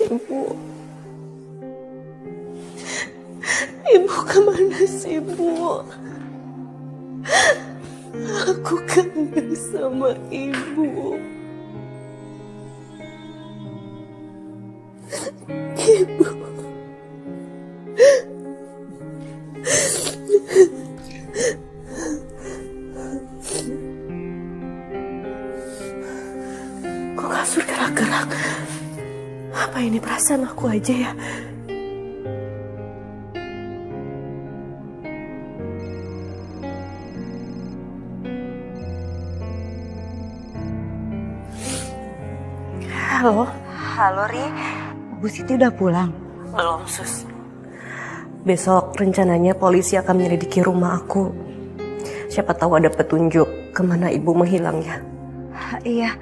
Ibu. Ibu kemana sih, Bu? Aku kangen sama Ibu. Ibu. Kok kasur gerak-gerak? Apa ini perasaan aku aja ya? Halo? Halo Ri, Bu Siti udah pulang? Belum, Sus. Besok rencananya polisi akan menyelidiki rumah aku. Siapa tahu ada petunjuk kemana ibu menghilangnya. Iya,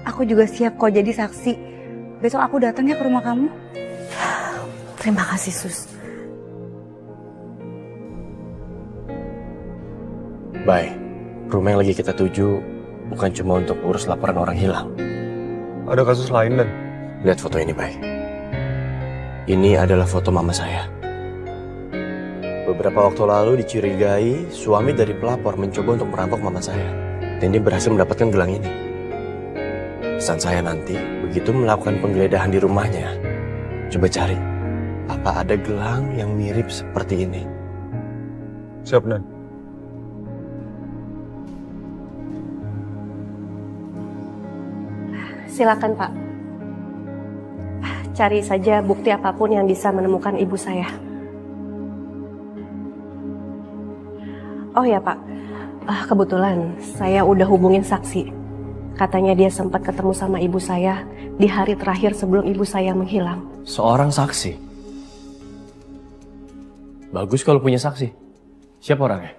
aku juga siap kok jadi saksi. Besok aku datang ya ke rumah kamu. Terima kasih, Sus. Bay, rumah yang lagi kita tuju bukan cuma untuk urus laporan orang hilang. Ada kasus lain, Dan? Lihat foto ini, Bay. Ini adalah foto mama saya. Beberapa waktu lalu dicurigai suami dari pelapor mencoba untuk merampok mama saya. Dan dia berhasil mendapatkan gelang ini. Pesan saya nanti, begitu melakukan penggeledahan di rumahnya, coba cari, apa ada gelang yang mirip seperti ini. Siap, Dan. Silakan, Pak. Cari saja bukti apapun yang bisa menemukan ibu saya. Oh ya, Pak. Kebetulan saya udah hubungin saksi. Katanya dia sempat ketemu sama ibu saya di hari terakhir sebelum ibu saya menghilang. Seorang saksi? Bagus kalau punya saksi. Siapa orangnya?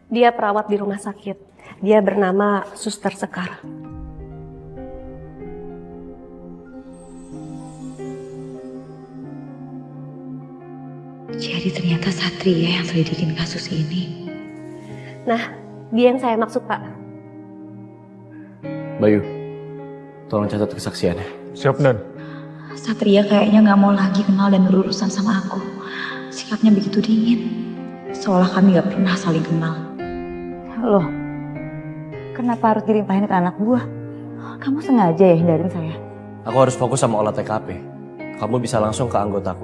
Dia perawat di rumah sakit. Dia bernama Suster Sekar. Jadi ternyata Satria yang selidikin kasus ini. Nah, dia yang saya maksud, Pak. Bayu, tolong catat kesaksiannya. Siap, Dan. Satria kayaknya gak mau lagi kenal dan berurusan sama aku. Sikapnya begitu dingin. Seolah kami gak pernah saling kenal. Loh, kenapa harus dilimpahin ke anak buah? Kamu sengaja ya hindarin saya? Aku harus fokus sama olah TKP. Kamu bisa langsung ke anggotaku.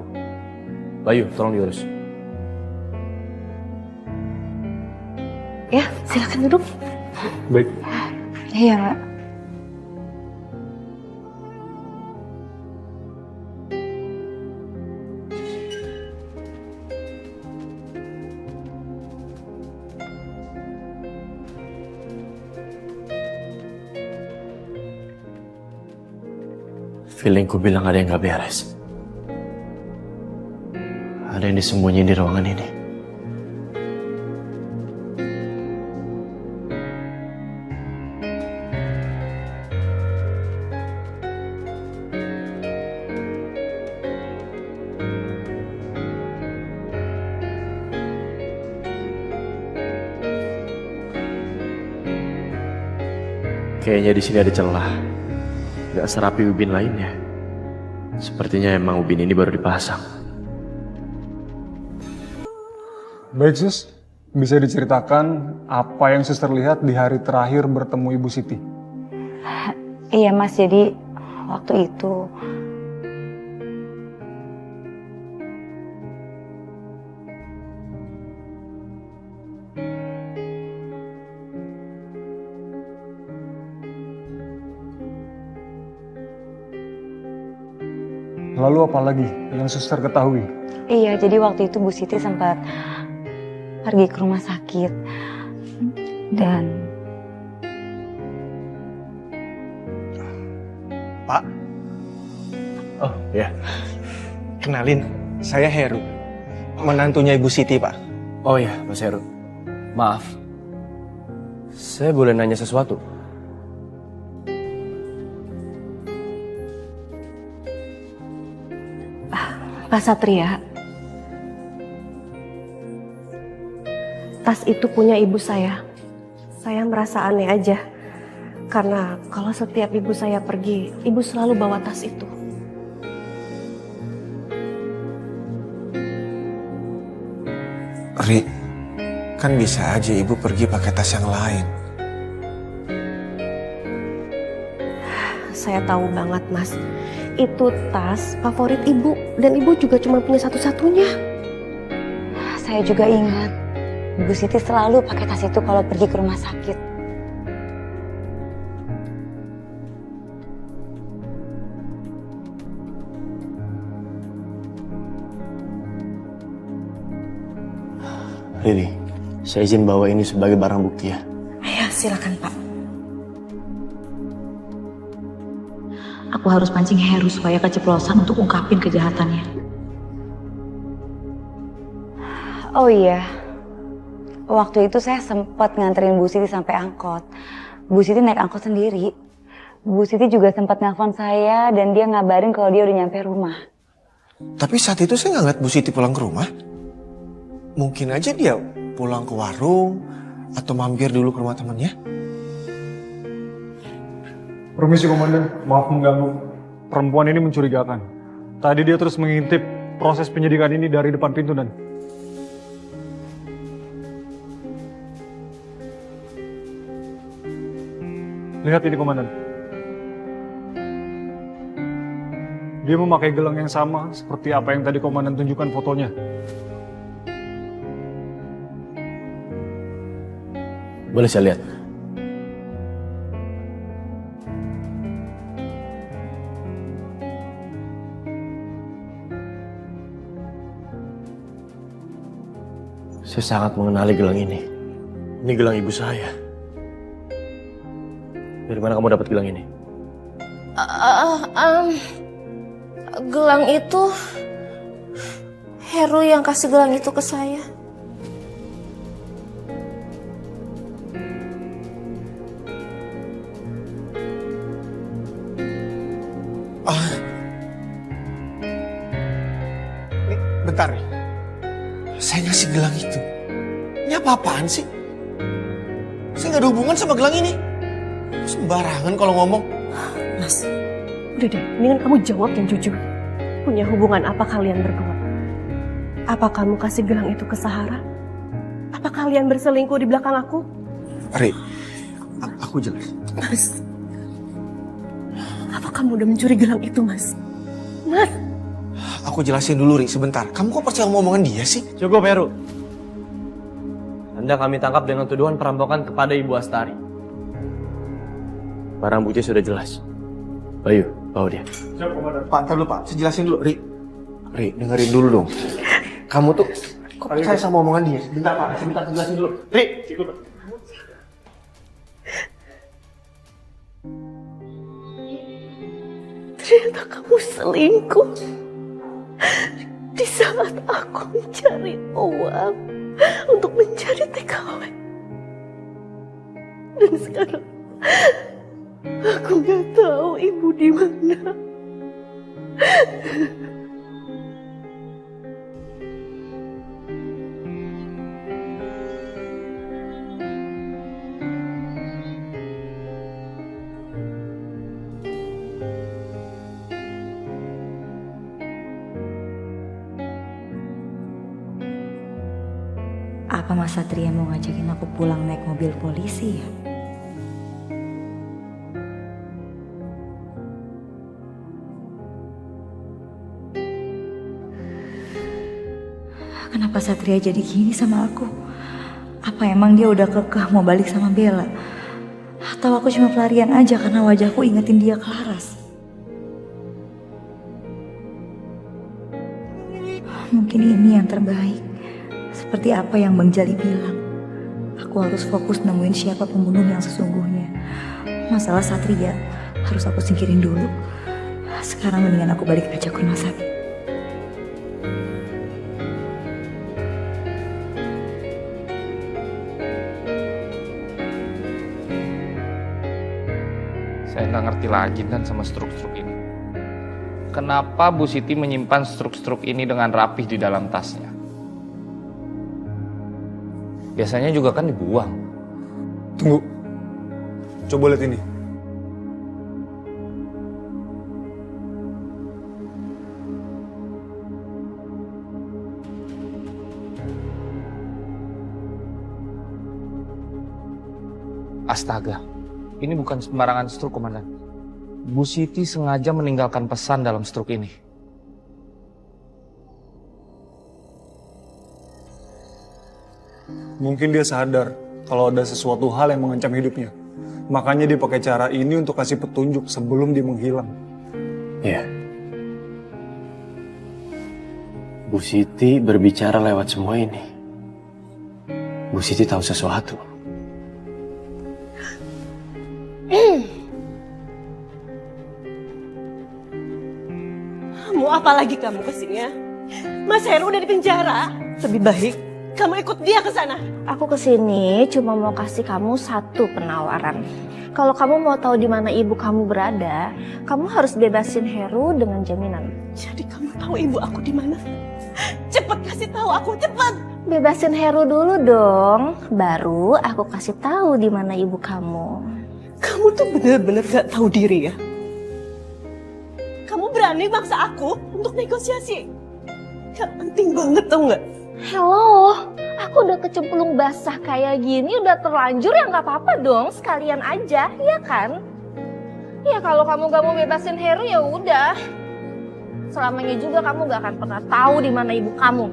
Bayu, tolong diurus. Ya, silakan duduk. Baik. Iya, Mbak. Feelingku bilang ada yang gak beres. Ada yang disembunyi di ruangan ini. Kayaknya di sini ada celah. Gak serapi ubin lainnya. Sepertinya emang ubin ini baru dipasang. Baik, Sus. Bisa diceritakan apa yang Suster lihat di hari terakhir bertemu Ibu Siti? Iya, Mas. Jadi waktu itu... Lalu apa lagi yang Suster ketahui? Iya, jadi waktu itu Bu Siti sempat pergi ke rumah sakit. Dan... Pak, Oh ya, kenalin, saya Heru. Menantunya Ibu Siti, Pak. oh ya Mas Heru. Maaf, saya boleh nanya sesuatu? Pak Satria, tas itu punya ibu saya. Saya merasa aneh aja. Karena kalau setiap ibu saya pergi, ibu selalu bawa tas itu. Ri, kan bisa aja ibu pergi pakai tas yang lain. Saya tahu banget, Mas. Itu tas favorit ibu, dan ibu juga cuma punya satu-satunya. Saya juga ingat, Bu Siti selalu pakai tas itu kalau pergi ke rumah sakit. Riri, saya izin bawa ini sebagai barang bukti ya. Ayo, silakan Pak. Aku harus pancing Heru supaya keceplosan untuk ungkapin kejahatannya. Oh iya, waktu itu saya sempat nganterin Bu Siti sampai angkot. Bu Siti naik angkot sendiri. Bu Siti juga sempat nelfon saya dan dia ngabarin kalau dia udah nyampe rumah. Tapi saat itu saya nggak ngeliat Bu Siti pulang ke rumah. Mungkin aja dia pulang ke warung atau mampir dulu ke rumah temannya. Permisi Komandan, maaf mengganggu. Perempuan ini mencurigakan. Tadi dia terus mengintip proses penyidikan ini dari depan pintu dan... Lihat ini Komandan. Dia memakai gelang yang sama seperti apa yang tadi Komandan tunjukkan fotonya. Boleh saya lihat? Saya sangat mengenali gelang ini. Ini gelang ibu saya. Dari mana kamu dapat gelang ini? Gelang itu Heru yang kasih gelang itu ke saya. Nih, bentar nih. Saya ngasih gelang itu. Ini apa-apaan sih? Saya nggak ada hubungan sama gelang ini. Sembarangan kalau ngomong. Mas, udah deh, mendingan kamu jawab yang jujur. Punya hubungan apa kalian berdua? Apa kamu kasih gelang itu ke Sahara? Apa kalian berselingkuh di belakang aku? Ri, aku jelas. Mas, apa kamu udah mencuri gelang itu, Mas? Mas! Aku jelasin dulu, Ri, sebentar. Kamu kok percaya sama omongan dia sih? Cukup, Heru. Anda kami tangkap dengan tuduhan perampokan kepada Ibu Astari. Barang bukti sudah jelas. Bayu, bawa dia. Siap Komandan. Pak, ntar dulu Pak. Saya jelasin dulu, Ri. Ri, dengerin dulu dong. Kamu tuh kok percaya sama omongan dia? Sebentar Pak, sebentar saya jelasin dulu. Ri, ikut Pak. Ternyata kamu selingkuh. Di saat aku mencari uang untuk mencari TKW. Dan sekarang aku nggak tahu ibu di mana. Apa Mas Satria mau ngajakin aku pulang naik mobil polisi ya? Kenapa Satria jadi gini sama aku? Apa emang dia udah kekeh mau balik sama Bella? Atau aku cuma pelarian aja karena wajahku ingetin dia ke Laras? Mungkin ini yang terbaik. Seperti apa yang Bang Jali bilang. Aku harus fokus nemuin siapa pembunuh yang sesungguhnya. Masalah Satria harus aku singkirin dulu. Sekarang mendingan aku balik aja ke rumah sakit. Saya nggak ngerti lagi dan sama struk-struk ini. Kenapa Bu Siti menyimpan struk-struk ini dengan rapih di dalam tasnya? Biasanya juga kan dibuang. Tunggu. Coba lihat ini. Astaga, ini bukan sembarangan stroke, Komandan. Bu Siti sengaja meninggalkan pesan dalam stroke ini. Mungkin dia sadar kalau ada sesuatu hal yang mengancam hidupnya. Makanya dia pakai cara ini untuk kasih petunjuk sebelum dia menghilang. Iya. Bu Siti berbicara lewat semua ini. Bu Siti tahu sesuatu. Mau apa lagi kamu kesini ya? Mas Heru udah di penjara. Lebih baik kamu ikut dia ke sana. Aku kesini cuma mau kasih kamu satu penawaran. Kalau kamu mau tahu di mana ibu kamu berada, kamu harus bebasin Heru dengan jaminan. Jadi kamu tahu ibu aku di mana? Cepet kasih tahu aku, cepet. Bebasin Heru dulu dong, baru aku kasih tahu di mana ibu kamu. Kamu tuh bener-bener gak tahu diri ya. Kamu berani maksa aku untuk negosiasi. Gak penting banget tau gak? Hello, aku udah kecemplung basah kayak gini, udah terlanjur ya nggak apa-apa dong, sekalian aja, ya kan? Ya kalau kamu gak mau bebasin Heru ya udah. Selamanya juga kamu gak akan pernah tahu di mana ibu kamu.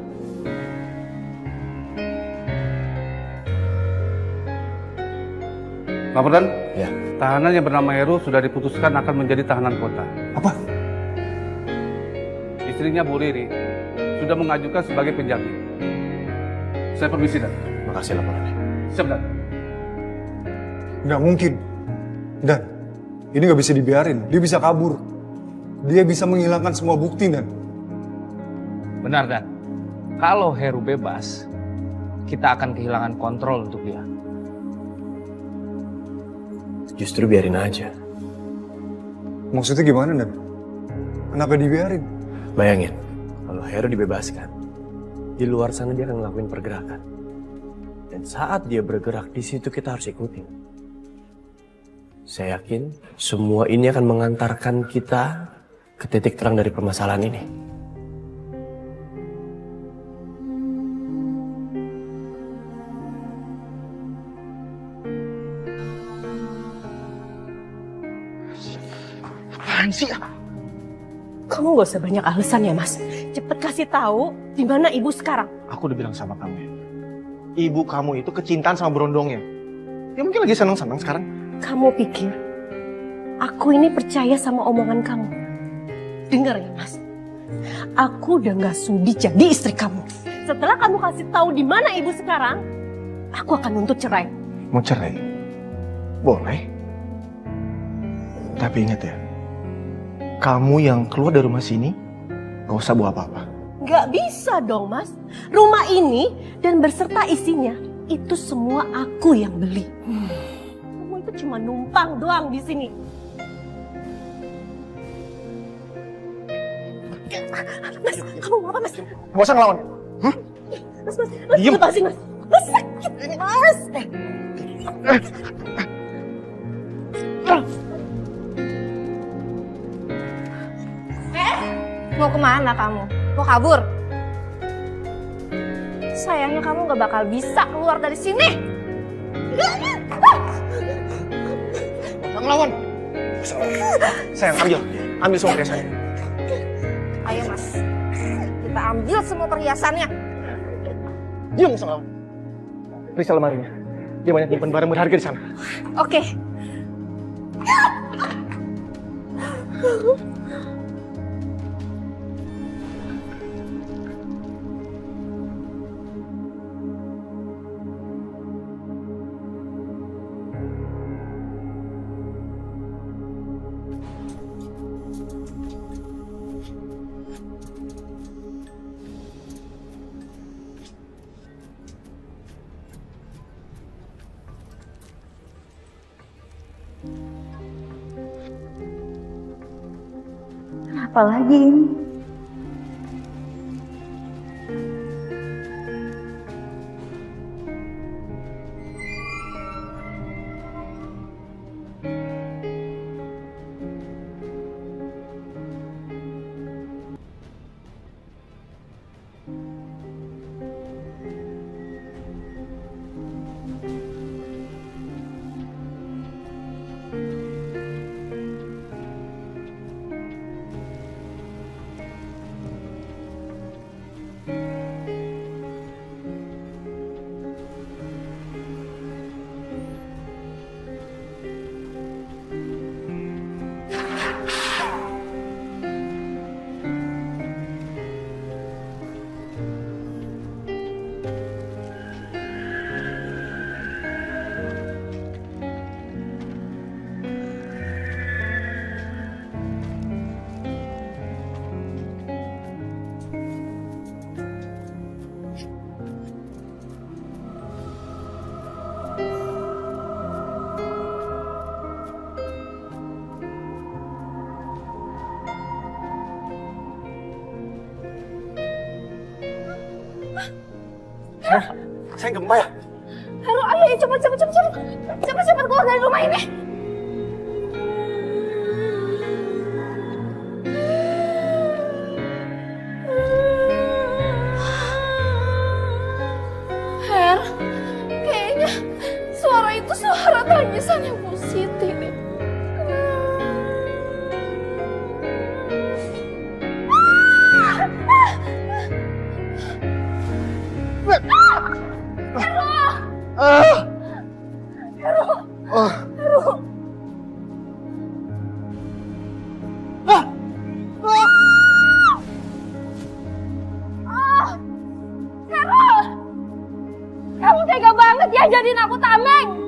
Laporan? Ya. Tahanan yang bernama Heru sudah diputuskan akan menjadi tahanan kota. Apa? Istrinya Bu Riri sudah mengajukan sebagai penjamin. Saya permisi, Dan. Makasih laporannya. Siap, Dan. Nggak mungkin. Dan, ini nggak bisa dibiarin. Dia bisa kabur. Dia bisa menghilangkan semua bukti, Dan. Benar, Dan. Kalau Heru bebas, kita akan kehilangan kontrol untuk dia. Justru biarin aja. Maksudnya gimana, Dan? Kenapa dibiarin? Bayangin, kalau Heru dibebaskan, di luar sana dia akan ngelakuin pergerakan. Dan saat dia bergerak, di situ kita harus ikutin. Saya yakin semua ini akan mengantarkan kita ke titik terang dari permasalahan ini. Apaan sih? Kamu gak usah banyak alasan ya mas. Cepet kasih tahu di mana ibu sekarang. Aku udah bilang sama kamu ya. Ibu kamu itu kecintaan sama berondongnya. Ya mungkin lagi senang-senang sekarang. Kamu pikir aku ini percaya sama omongan kamu? Dengar ya mas. Aku udah gak sudi jadi istri kamu. Setelah kamu kasih tahu di mana ibu sekarang, aku akan nuntut cerai. Mau cerai? Boleh. Tapi ingat ya, kamu yang keluar dari rumah sini, gak usah bawa apa-apa. Gak bisa dong mas. Rumah ini dan berserta isinya, itu semua aku yang beli. Kamu itu cuma numpang doang di sini. Mas, kamu mau apa mas? Gak usah ngelawan. Mas, Diem. lepasin mas. Mas sakit mas. Mau kemana kamu? Mau kabur? Sayangnya kamu gak bakal bisa keluar dari sini. Gak usah ngelawan. Sayang, ambil semua perhiasannya. Ayo mas, kita ambil semua perhiasannya. Diam, gak usah ngelawan. Periksa lemarinya. Dia banyak nyimpen barang berharga di sana. Oke. Apa lagi ini? Saya gempa ya? Heru, ayo cepet keluar dari rumah ini. Her, kayaknya suara itu suara tangisannya Bu Siti nih. Kamu tega banget ya jadiin aku tameng.